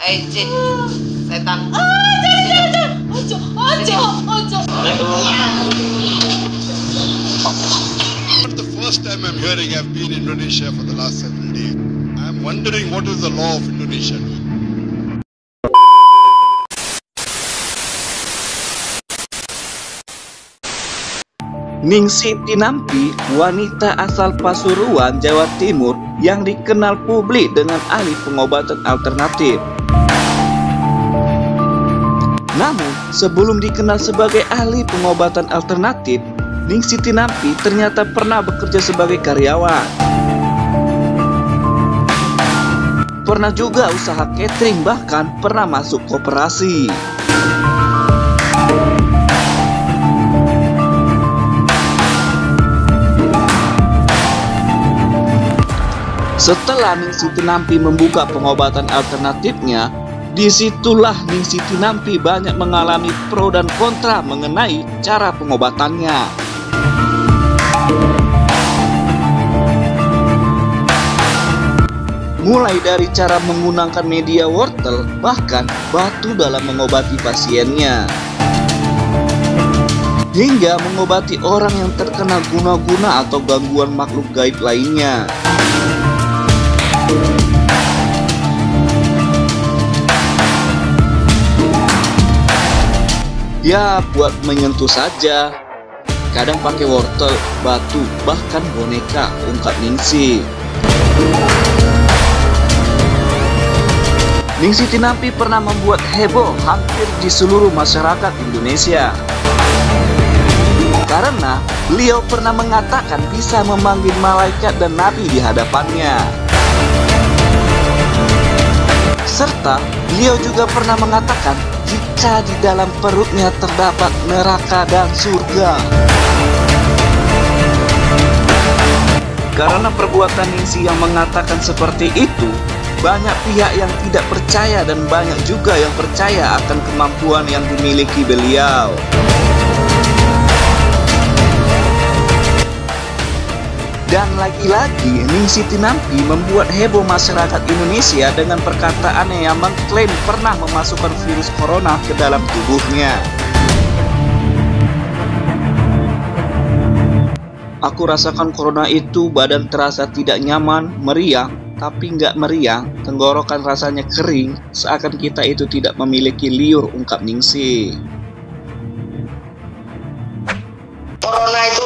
Cik, setan. Ojo. Not the first time I'm hearing I've been in Indonesia for the last several days. I'm wondering what is the law of Indonesia doing. Ningsih Tinampi, wanita asal Pasuruan, Jawa Timur yang dikenal publik dengan ahli pengobatan alternatif. Namun, sebelum dikenal sebagai ahli pengobatan alternatif, Ningsih Tinampi ternyata pernah bekerja sebagai karyawan. Pernah juga usaha catering, bahkan pernah masuk koperasi. Setelah Ningsih Tinampi membuka pengobatan alternatifnya, disitulah Ningsih Tinampi banyak mengalami pro dan kontra mengenai cara pengobatannya. Mulai dari cara menggunakan media wortel, bahkan batu dalam mengobati pasiennya, hingga mengobati orang yang terkena guna-guna atau gangguan makhluk gaib lainnya. Ya, buat menyentuh saja. Kadang pakai wortel, batu, bahkan boneka, ungkap Ningsih. Ningsih Tinampi pernah membuat heboh hampir di seluruh masyarakat Indonesia, karena beliau pernah mengatakan bisa memanggil malaikat dan nabi di hadapannya. Serta beliau juga pernah mengatakan jika di dalam perutnya terdapat neraka dan surga. Karena perbuatan Ningsih yang mengatakan seperti itu, banyak pihak yang tidak percaya dan banyak juga yang percaya akan kemampuan yang dimiliki beliau. Dan lagi-lagi Ningsih Tinampi membuat heboh masyarakat Indonesia dengan perkataannya yang mengklaim pernah memasukkan virus corona ke dalam tubuhnya. Aku rasakan corona itu, badan terasa tidak nyaman, meriang, tapi nggak meriang, tenggorokan rasanya kering, seakan kita itu tidak memiliki liur, ungkap Ningsih. Corona itu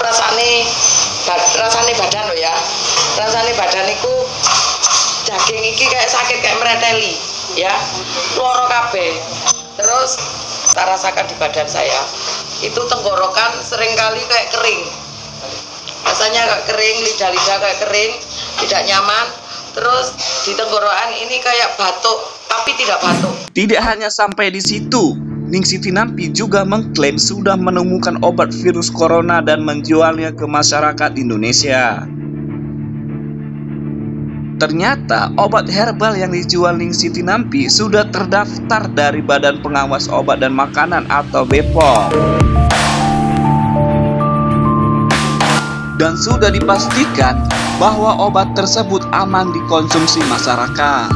rasane badan loh ya. Rasane badan iku daging iki kayak sakit, kayak mereteli ya. Loro kabeh. Terus tak rasakan di badan saya. Itu tenggorokan seringkali kayak kering. Rasanya kayak kering, lidah-lidah kayak kering, tidak nyaman. Terus di tenggorokan ini kayak batuk, tapi tidak batuk. Tidak hanya sampai di situ, Ningsih Tinampi juga mengklaim sudah menemukan obat virus corona dan menjualnya ke masyarakat Indonesia. Ternyata obat herbal yang dijual Ningsih Tinampi sudah terdaftar dari Badan Pengawas Obat dan Makanan atau BPOM. Dan sudah dipastikan bahwa obat tersebut aman dikonsumsi masyarakat.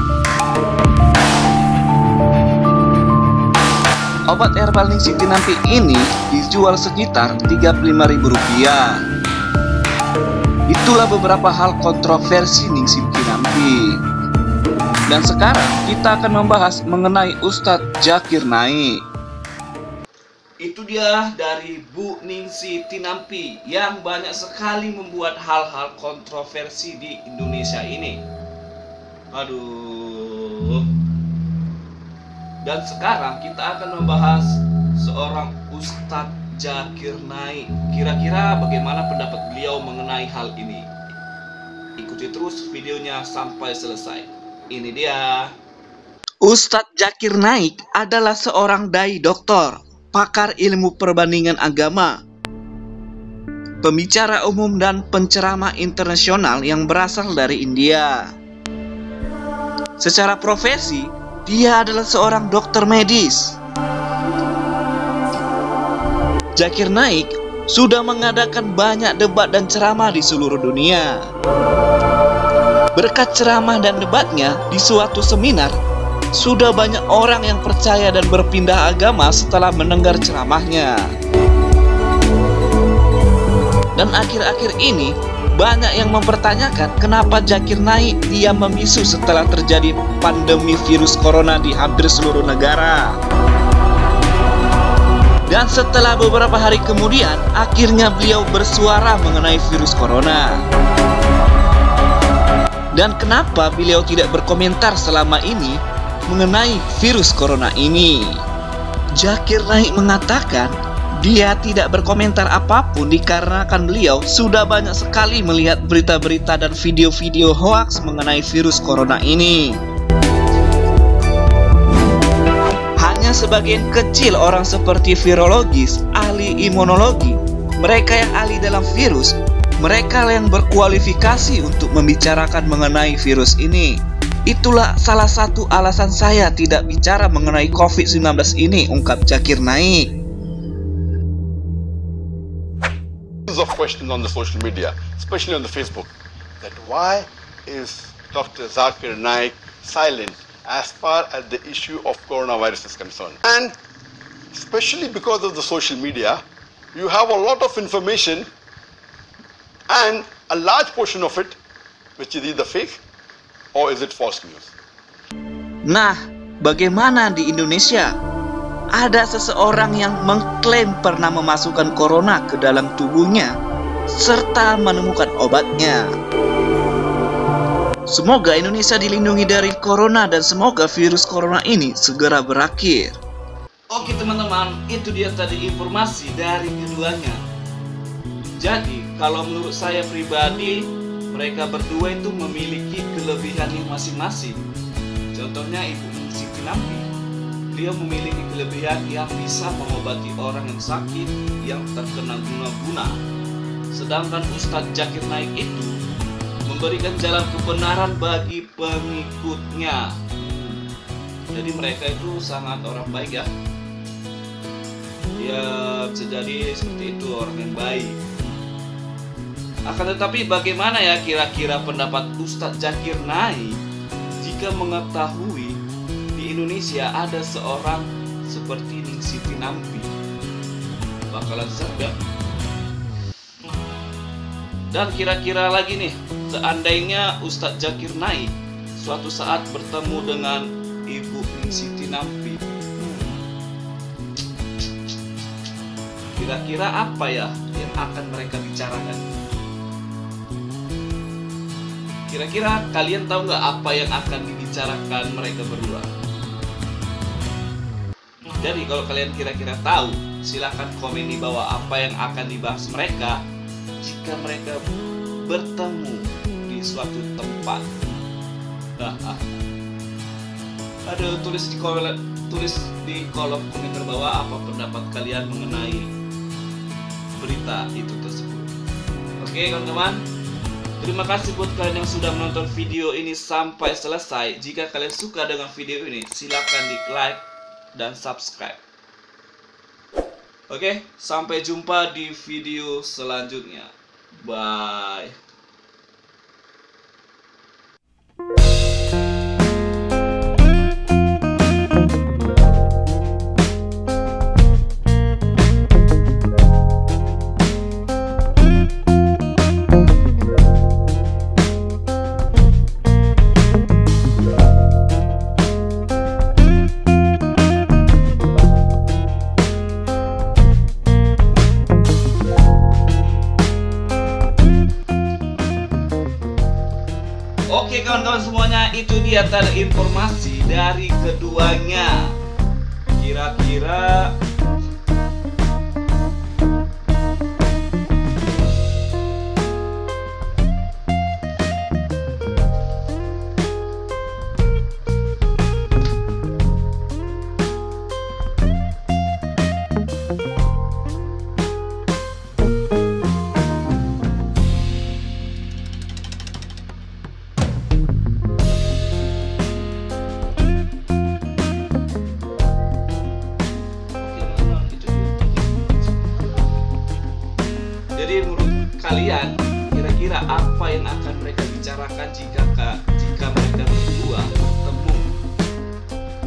Obat herbal Ningsih Tinampi ini dijual sekitar Rp35.000. Itulah beberapa hal kontroversi Ningsih Tinampi. Dan sekarang kita akan membahas mengenai Ustadz Zakir Naik. Itu dia dari Bu Ningsih Tinampi yang banyak sekali membuat hal-hal kontroversi di Indonesia ini. Aduh. Dan sekarang kita akan membahas seorang Ustadz Zakir Naik. Kira-kira bagaimana pendapat beliau mengenai hal ini? Ikuti terus videonya sampai selesai. Ini dia. Ustadz Zakir Naik adalah seorang dai doktor, pakar ilmu perbandingan agama, pembicara umum dan penceramah internasional yang berasal dari India. Secara profesi, dia adalah seorang dokter medis. Zakir Naik sudah mengadakan banyak debat dan ceramah di seluruh dunia. Berkat ceramah dan debatnya di suatu seminar, sudah banyak orang yang percaya dan berpindah agama setelah mendengar ceramahnya. Dan akhir-akhir ini banyak yang mempertanyakan kenapa Zakir Naik diam membisu setelah terjadi pandemi virus corona di hampir seluruh negara. Dan setelah beberapa hari kemudian, akhirnya beliau bersuara mengenai virus corona. Dan kenapa beliau tidak berkomentar selama ini mengenai virus corona ini? Zakir Naik mengatakan dia tidak berkomentar apapun dikarenakan beliau sudah banyak sekali melihat berita-berita dan video-video hoaks mengenai virus corona ini. Hanya sebagian kecil orang seperti virologis, ahli imunologi, mereka yang ahli dalam virus, mereka yang berkualifikasi untuk membicarakan mengenai virus ini. Itulah salah satu alasan saya tidak bicara mengenai COVID-19 ini, ungkap Zakir Naik. Of questions on the social media, especially on the Facebook, that why is Dr. Zakir Naik silent as far as the issue of coronavirus is concerned? And especially because of the social media, you have a lot of information and a large portion of it which is either fake or is it false news. Nah, bagaimana di Indonesia? Ada seseorang yang mengklaim pernah memasukkan corona ke dalam tubuhnya serta menemukan obatnya. Semoga Indonesia dilindungi dari corona dan semoga virus corona ini segera berakhir. Oke teman-teman, itu dia tadi informasi dari keduanya. Jadi, kalau menurut saya pribadi, mereka berdua itu memiliki kelebihannya masing-masing. Contohnya Ibu Siti Nampi, dia memiliki kelebihan yang bisa mengobati orang yang sakit yang terkena guna-guna. Sedangkan Ustadz Zakir Naik itu memberikan jalan kebenaran bagi pengikutnya. Jadi mereka itu sangat orang baik ya. Ya bisa jadi seperti itu, orang yang baik. Akan tetapi bagaimana ya kira-kira pendapat Ustadz Zakir Naik jika mengetahui di Indonesia ada seorang seperti Ning Siti Nampi? Bakalan serem. Dan kira-kira lagi nih, seandainya Ustadz Zakir Naik suatu saat bertemu dengan Ibu Ning Siti Nampi, kira-kira apa ya yang akan mereka bicarakan? Kira-kira kalian tahu nggak apa yang akan dibicarakan mereka berdua? Jadi kalau kalian kira-kira tahu, silahkan komen di bawah apa yang akan dibahas mereka jika mereka bertemu di suatu tempat. Aduh, tulis di kolom komentar bawah apa pendapat kalian mengenai berita itu tersebut. Oke teman-teman, terima kasih buat kalian yang sudah menonton video ini sampai selesai. Jika kalian suka dengan video ini, silahkan di like dan subscribe. Oke, sampai jumpa di video selanjutnya. Bye. Oke kawan-kawan semuanya, itu dia tadi informasi dari keduanya. Kira-kira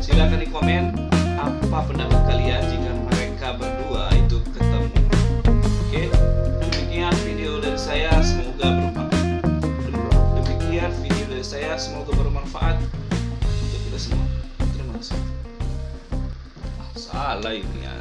Silakan di komen apa pendapat kalian jika mereka berdua itu ketemu. Oke, demikian video dari saya, semoga bermanfaat untuk kita semua. Terima kasih. Salah ini ya.